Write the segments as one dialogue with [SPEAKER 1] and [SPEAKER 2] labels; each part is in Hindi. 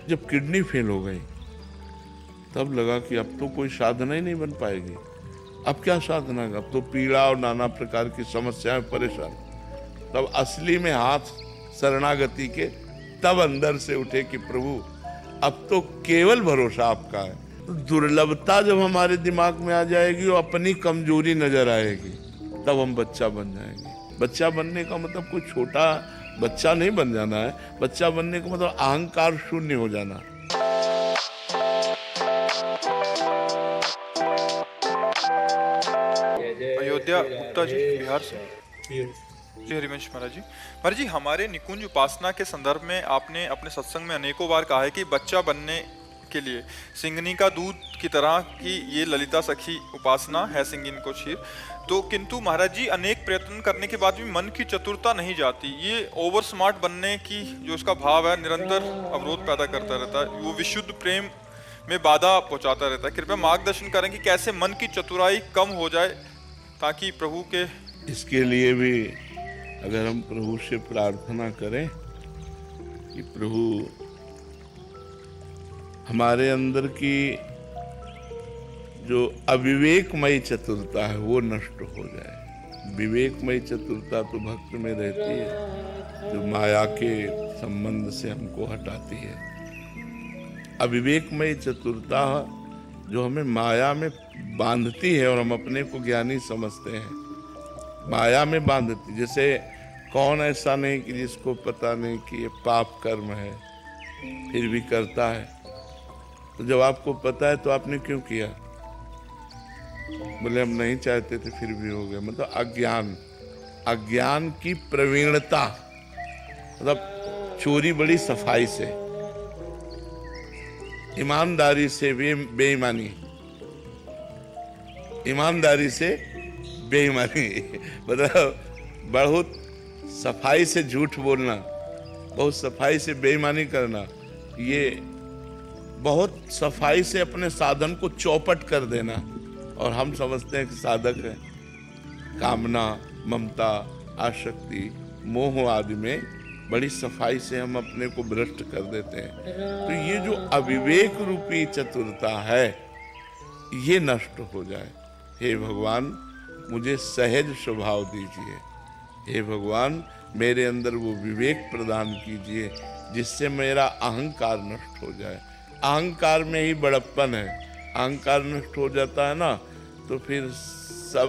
[SPEAKER 1] जब किडनी फेल हो गई तब लगा कि अब तो कोई साधना ही नहीं बन पाएगी। अब क्या साधना, अब तो पीड़ा और नाना प्रकार की समस्याएं, परेशान। तब असली में हाथ शरणागति के तब अंदर से उठे कि प्रभु अब तो केवल भरोसा आपका है। तो दुर्लभता जब हमारे दिमाग में आ जाएगी और अपनी कमजोरी नजर आएगी, तब हम बच्चा बन जाएंगे। बच्चा बनने का मतलब कोई छोटा बच्चा नहीं बन जाना है। बच्चा बनने का मतलब अहंकार शून्य हो जाना।
[SPEAKER 2] अयोध्या गुप्ता जी, बिहार से। जी हरिवंश महाराज जी। महाराज जी, हमारे निकुंज उपासना के संदर्भ में आपने अपने सत्संग में अनेकों बार कहा है कि बच्चा बनने के लिए सिंगनी का दूध की तरह की ये ललिता सखी उपासना है, सिंगिन को क्षीर। तो किंतु महाराज जी, अनेक प्रयत्न करने के बाद भी मन की चतुरता नहीं जाती। ये ओवर स्मार्ट बनने की जो इसका भाव है निरंतर अवरोध पैदा करता रहता है, वो विशुद्ध प्रेम में बाधा पहुंचाता रहता है। कृपया मार्गदर्शन करें कि कैसे मन की चतुराई कम हो जाए ताकि प्रभु के।
[SPEAKER 1] इसके लिए भी अगर हम प्रभु से प्रार्थना करें कि प्रभु हमारे अंदर की जो अविवेकमयी चतुरता है वो नष्ट हो जाए। विवेकमयी चतुरता तो भक्त में रहती है, जो माया के संबंध से हमको हटाती है। अविवेकमयी चतुरता जो हमें माया में बांधती है और हम अपने को ज्ञानी समझते हैं, माया में बांधती। जैसे कौन ऐसा नहीं कि जिसको पता नहीं कि ये पाप कर्म है फिर भी करता है। तो जब आपको पता है तो आपने क्यों किया? बोले हम नहीं चाहते थे फिर भी हो गया। मतलब अज्ञान, अज्ञान की प्रवीणता। मतलब चोरी बड़ी सफाई से, ईमानदारी से बेईमानी, ईमानदारी से बेईमानी मतलब बहुत सफाई से झूठ बोलना, बहुत सफाई से बेईमानी करना, ये बहुत सफाई से अपने साधन को चौपट कर देना। और हम समझते हैं कि साधक है। कामना, ममता, आसक्ति, मोह आदि में बड़ी सफाई से हम अपने को भ्रष्ट कर देते हैं। तो ये जो अविवेक रूपी चतुरता है ये नष्ट हो जाए। हे भगवान, मुझे सहज स्वभाव दीजिए। हे भगवान, मेरे अंदर वो विवेक प्रदान कीजिए जिससे मेरा अहंकार नष्ट हो जाए। अहंकार में ही बड़प्पन है। अहंकार नष्ट हो जाता है ना तो फिर सब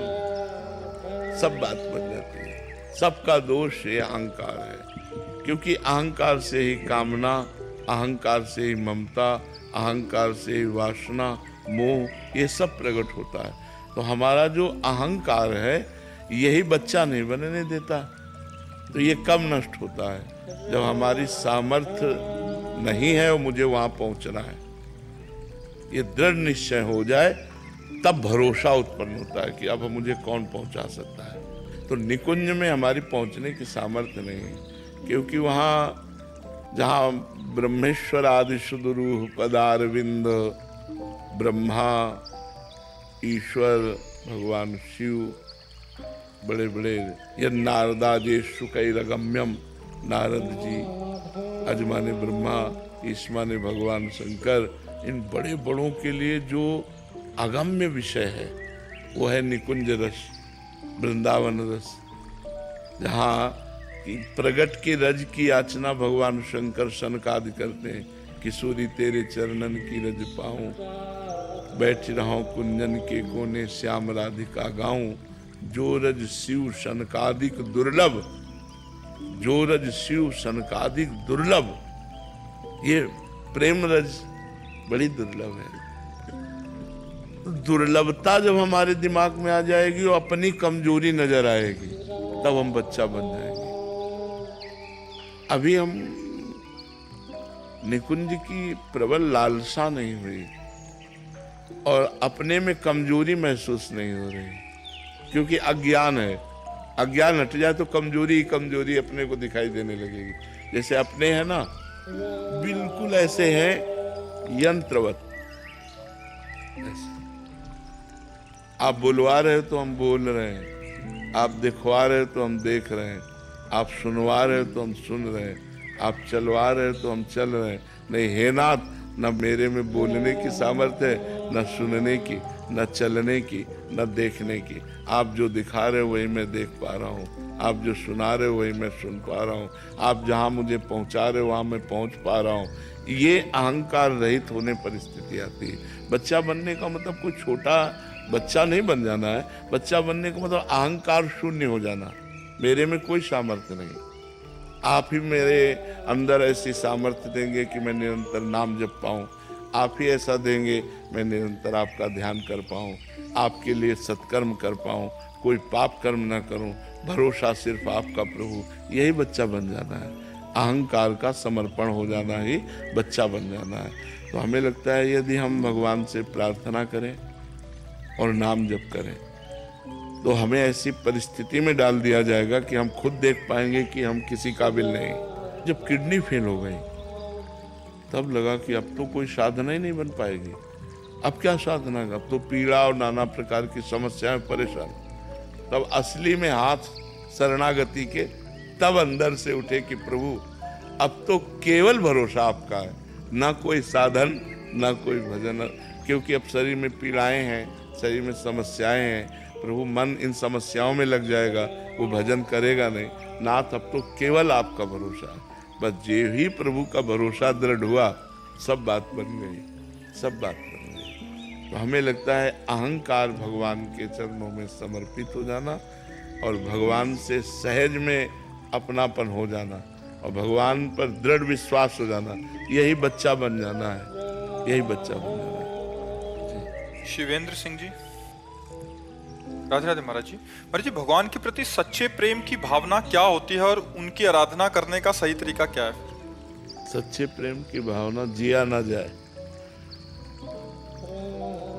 [SPEAKER 1] बात बन जाती है। सबका दोष ये अहंकार है, क्योंकि अहंकार से ही कामना, अहंकार से ही ममता, अहंकार से ही वासना, मोह, ये सब प्रकट होता है। तो हमारा जो अहंकार है यही बच्चा नहीं बनने देता। तो ये कब नष्ट होता है? जब हमारी सामर्थ्य नहीं है और मुझे वहां पहुंचना है, ये दृढ़ निश्चय हो जाए, तब भरोसा उत्पन्न होता है कि अब मुझे कौन पहुंचा सकता है। तो निकुंज में हमारी पहुंचने की सामर्थ्य नहीं है, क्योंकि वहां जहां ब्रह्मेश्वर आदि सुदुरूह पदारविंद, ब्रह्मा, ईश्वर, भगवान शिव, बड़े बड़े ये नारदाजेशु कैरगम्यम, नारद जी, अजमाने ब्रह्मा, ईश्माने भगवान शंकर, इन बड़े बड़ों के लिए जो अगम्य विषय है वो है निकुंज रस, वृंदावन रस। जहाँ प्रगट के रज की याचना भगवान शंकर सनकादि करते हैं। किशोरी तेरे चरणन की रज पाऊं, बैठ रहा कुंजन के कोने श्याम राधिका गाऊं। जो रज शिव सनकादिक दुर्लभ, जो रज शिव सनकादिक दुर्लभ, ये प्रेम रज बड़ी दुर्लभ है। दुर्लभता जब हमारे दिमाग में आ जाएगी और अपनी कमजोरी नजर आएगी, तब हम बच्चा बन जाएंगे। अभी हम निकुंज की प्रबल लालसा नहीं हुई और अपने में कमजोरी महसूस नहीं हो रही, क्योंकि अज्ञान है। अज्ञान हट जाए तो कमजोरी ही कमजोरी अपने को दिखाई देने लगेगी। जैसे अपने हैं ना, बिल्कुल ऐसे हैं यंत्रवत। ऐसे आप बुलवा रहे हो तो हम बोल रहे हैं, आप दिखवा रहे हो तो हम देख रहे हैं, आप सुनवा रहे हो तो हम सुन रहे हैं, आप चलवा रहे हो तो हम चल रहे हैं। नहीं हे नाथ, न मेरे में बोलने की सामर्थ्य है, न सुनने की, न चलने की, न देखने की। आप जो दिखा रहे हो वही मैं देख पा रहा हूँ, आप जो सुना रहे हो वही मैं सुन पा रहा हूँ, आप जहाँ मुझे पहुँचा रहे हो वहाँ मैं पहुँच पा रहा हूँ। ये अहंकार रहित होने पर स्थिति आती है। बच्चा बनने का मतलब कोई छोटा बच्चा नहीं बन जाना है। बच्चा बनने का मतलब अहंकार शून्य हो जाना, मेरे में कोई सामर्थ्य नहीं, आप ही मेरे अंदर ऐसी सामर्थ्य देंगे कि मैं निरंतर नाम जप पाऊँ, आप ही ऐसा देंगे मैं निरंतर आपका ध्यान कर पाऊँ, आपके लिए सत्कर्म कर पाऊँ, कोई पाप कर्म ना करूँ, भरोसा सिर्फ आपका प्रभु। यही बच्चा बन जाना है, अहंकार का समर्पण हो जाना ही बच्चा बन जाना है। तो हमें लगता है यदि हम भगवान से प्रार्थना करें और नाम जप करें तो हमें ऐसी परिस्थिति में डाल दिया जाएगा कि हम खुद देख पाएंगे कि हम किसी काबिल नहीं। जब किडनी फेल हो गई तब लगा कि अब तो कोई साधना ही नहीं बन पाएगी। अब क्या साधना, अब तो पीड़ा और नाना प्रकार की समस्याएं, परेशान। तब असली में हाथ शरणागति के तब अंदर से उठे कि प्रभु अब तो केवल भरोसा आपका है, ना कोई साधन ना कोई भजन, क्योंकि अब शरीर में पीड़ाएं हैं, शरीर में समस्याएं हैं। प्रभु मन इन समस्याओं में लग जाएगा, वो भजन करेगा नहीं। नाथ अब तो केवल आपका भरोसा है। बस जे ही प्रभु का भरोसा दृढ़ हुआ, सब बात बन गई, सब बात बन गई। तो हमें लगता है अहंकार भगवान के चरणों में समर्पित हो जाना और भगवान से सहज में अपनापन हो जाना और भगवान पर दृढ़ विश्वास हो जाना, यही बच्चा बन जाना है, यही बच्चा बन जाना है।
[SPEAKER 2] शिवेंद्र सिंह जी, राधे राधे महाराज जी। महाराज जी, भगवान के प्रति सच्चे प्रेम की भावना क्या होती है और उनकी आराधना करने का सही तरीका क्या है?
[SPEAKER 1] सच्चे प्रेम की भावना जिया ना जाए,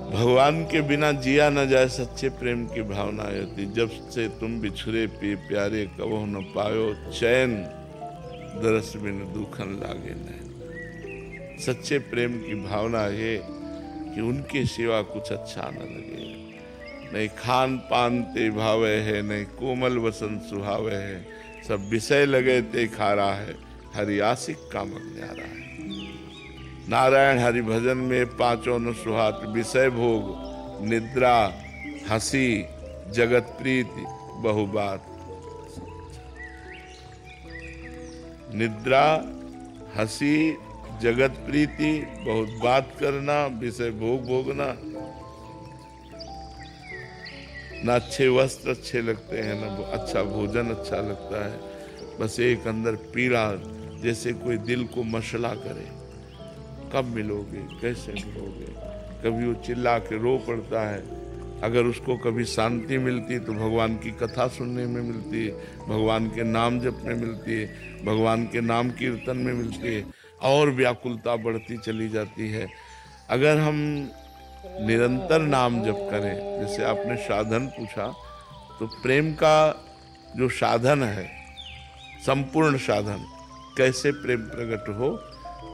[SPEAKER 1] भगवान के बिना जिया न जाए, सच्चे प्रेम की भावना होती। जब से तुम बिछुरे प्यारे कबहु न पायो, चैन दरस बिन दुखन लागे नैन। सच्चे प्रेम की भावना ये कि उनके सिवा कुछ अच्छा न लगे, नहीं खान पान ते भावे है, नहीं कोमल वसन सुहावे है, सब विषय लगे ते खारा है, हरि आशिक कामक न्यारा है। नारायण हरि भजन में पांचों न सुहात, विषय भोग निद्रा हंसी जगत प्रीति बहुबात। निद्रा हंसी जगत प्रीति बहुत बात करना, विषय भोग भोगना, ना अच्छे वस्त्र अच्छे लगते हैं, ना अच्छा भोजन अच्छा लगता है। बस एक अंदर पीड़ा, जैसे कोई दिल को मसला करे, कब मिलोगे, कैसे मिलोगे। कभी वो चिल्ला के रो पड़ता है, अगर उसको कभी शांति मिलती तो भगवान की कथा सुनने में मिलती है, भगवान के नाम जप में मिलती है, भगवान के नाम कीर्तन में मिलती है, और व्याकुलता बढ़ती चली जाती है। अगर हम निरंतर नाम जप करें, जैसे आपने साधन पूछा, तो प्रेम का जो साधन है, संपूर्ण साधन, कैसे प्रेम प्रकट हो।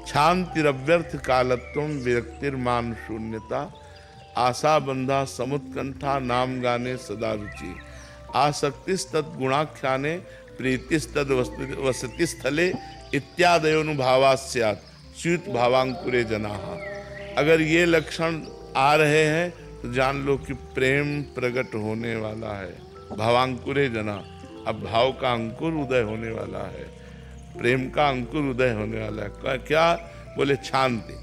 [SPEAKER 1] शांतिरव्यर्थ कालत्वम विरक्तिर्मान शून्यता, आशा बंधा समुत्कंठा नाम गाने सदा रुचि, आसक्तिस्तद गुणाख्याने प्रीतिस्तद वसति स्थले इत्यादयोनुभावास्यात् स्यूत भावांकुरे जनाः। अगर ये लक्षण आ रहे हैं तो जान लो कि प्रेम प्रकट होने वाला है। भावांकुरे जना, अब भाव का अंकुर उदय होने वाला है, प्रेम का अंकुर उदय होने वाला है। क्या बोले? शांति।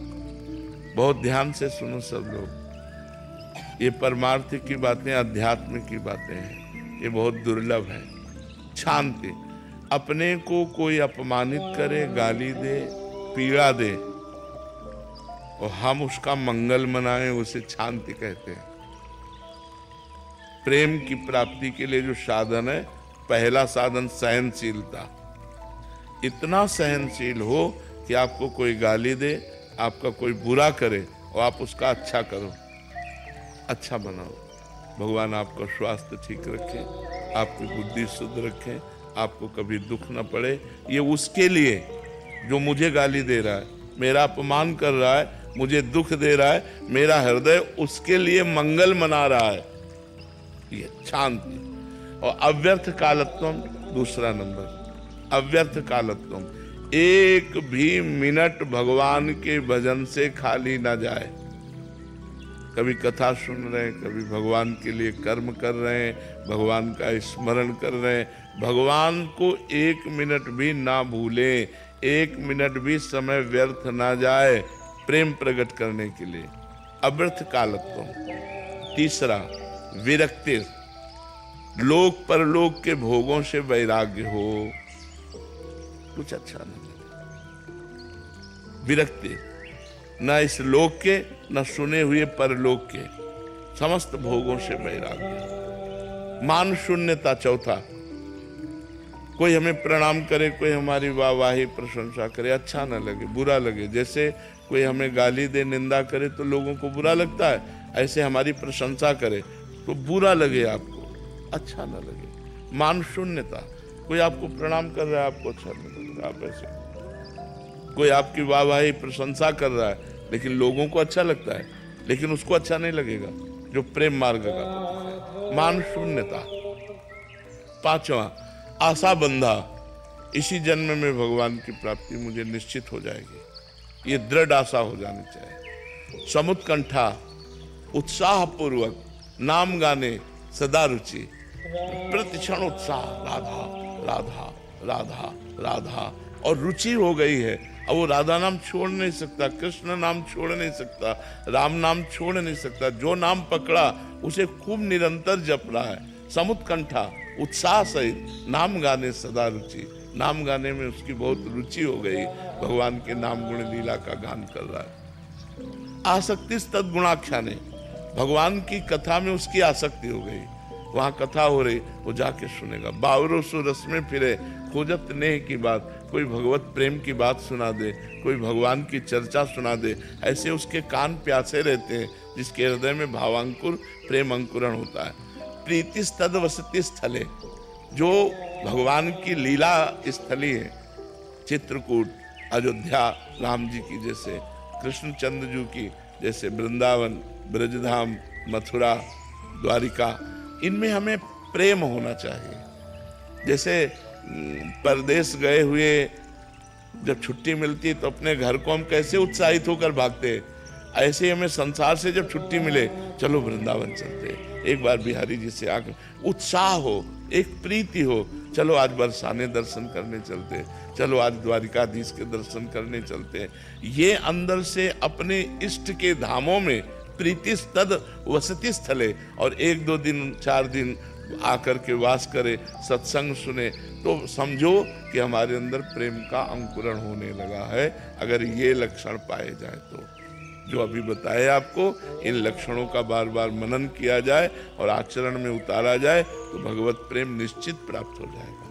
[SPEAKER 1] बहुत ध्यान से सुनो सब लोग, ये परमार्थ की बातें, अध्यात्म की बातें हैं, ये बहुत दुर्लभ है। शांति, अपने को कोई अपमानित करे, गाली दे, पीड़ा दे और हम उसका मंगल मनाएं, उसे शांति कहते हैं। प्रेम की प्राप्ति के लिए जो साधन है, पहला साधन सहनशीलता। इतना सहनशील हो कि आपको कोई गाली दे, आपका कोई बुरा करे और आप उसका अच्छा करो, अच्छा बनाओ। भगवान आपका स्वास्थ्य ठीक रखे, आपकी बुद्धि शुद्ध रखे, आपको कभी दुख न पड़े। ये उसके लिए जो मुझे गाली दे रहा है, मेरा अपमान कर रहा है, मुझे दुख दे रहा है, मेरा हृदय उसके लिए मंगल मना रहा है। ये शांति। और अव्यर्थ कालत्वम दूसरा नंबर, अव्यर्थ कालत्वम, एक भी मिनट भगवान के भजन से खाली ना जाए। कभी कथा सुन रहे हैं, कभी भगवान के लिए कर्म कर रहे हैं, भगवान का स्मरण कर रहे हैं। भगवान को एक मिनट भी ना भूलें, एक मिनट भी समय व्यर्थ ना जाए प्रेम प्रकट करने के लिए। अव्यर्थ कालत्वम। तीसरा विरक्ति, लोक परलोक के भोगों से वैराग्य हो, कुछ अच्छा नहीं। विरक्ति, न इस लोक के न सुने हुए परलोक के, समस्त भोगों से वैराग्य। मान शून्यता चौथा, कोई हमें प्रणाम करे, कोई हमारी वाहवाही प्रशंसा करे, अच्छा न लगे, बुरा लगे। जैसे कोई हमें गाली दे, निंदा करे तो लोगों को बुरा लगता है, ऐसे हमारी प्रशंसा करे तो बुरा लगे आपको, अच्छा न लगे। मान शून्यता, कोई आपको प्रणाम कर रहा है, आपको अच्छा नहीं लग रहा, आप ऐसे। कोई आपकी वाहवाही प्रशंसा कर रहा है लेकिन लोगों को अच्छा लगता है, लेकिन उसको अच्छा नहीं लगेगा, जो प्रेम मार्ग का है। मान शून्यता। पांचवा आशा बंधा, इसी जन्म में भगवान की प्राप्ति मुझे निश्चित हो जाएगी, ये दृढ़ आशा हो जानी चाहिए। समुत्कंठा, उत्साह पूर्वक नाम गाने सदा रुचि, प्रतिक्षण उत्साह, राधा राधा राधा राधा, और रुचि हो गई है। अब वो राधा नाम छोड़ नहीं सकता, कृष्ण नाम छोड़ नहीं सकता, राम नाम छोड़ नहीं सकता। जो नाम पकड़ा उसे खूब निरंतर जप रहा है। समुत्कंठा, उत्साह सहित नाम गाने सदा रुचि, नाम गाने में उसकी बहुत रुचि हो गई, भगवान के नाम गुण लीला का गान कर रहा है। आसक्ति तद्गुणाख्याने, भगवान की कथा में उसकी आसक्ति हो गई, वहां कथा हो रही वो जाके सुनेगा। बावरो सो रस में फिरे, खोजत नेह की बात, कोई भगवत प्रेम की बात सुना दे, कोई भगवान की चर्चा सुना दे, ऐसे उसके कान प्यासे रहते हैं जिसके हृदय में भावांकुर प्रेम अंकुरण होता है। प्रीति तद वसति स्थले, जो भगवान की लीला स्थली है, चित्रकूट, अयोध्या राम जी की जैसे, कृष्णचंद्र जी की जैसे, वृंदावन, ब्रजधाम, मथुरा, द्वारिका, इनमें हमें प्रेम होना चाहिए। जैसे परदेश गए हुए जब छुट्टी मिलती है तो अपने घर को हम कैसे उत्साहित होकर भागते हैं, ऐसे हमें संसार से जब छुट्टी मिले, चलो वृंदावन चलते, एक बार बिहारी जी से आकर उत्साह हो, एक प्रीति हो, चलो आज बरसाने दर्शन करने चलते, चलो आज द्वारिकाधीश के दर्शन करने चलते। ये अंदर से अपने इष्ट के धामों में प्रीति तद वसति स्थले, और 1-2 दिन 4 दिन आकर के वास करे, सत्संग सुने, तो समझो कि हमारे अंदर प्रेम का अंकुरण होने लगा है। अगर ये लक्षण पाए जाए तो, जो अभी बताए आपको, इन लक्षणों का बार बार मनन किया जाए और आचरण में उतारा जाए तो भगवत प्रेम निश्चित प्राप्त हो जाएगा।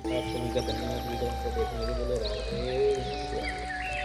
[SPEAKER 3] आप सभी का धन्यवाद वीडियो को देखने के लिए।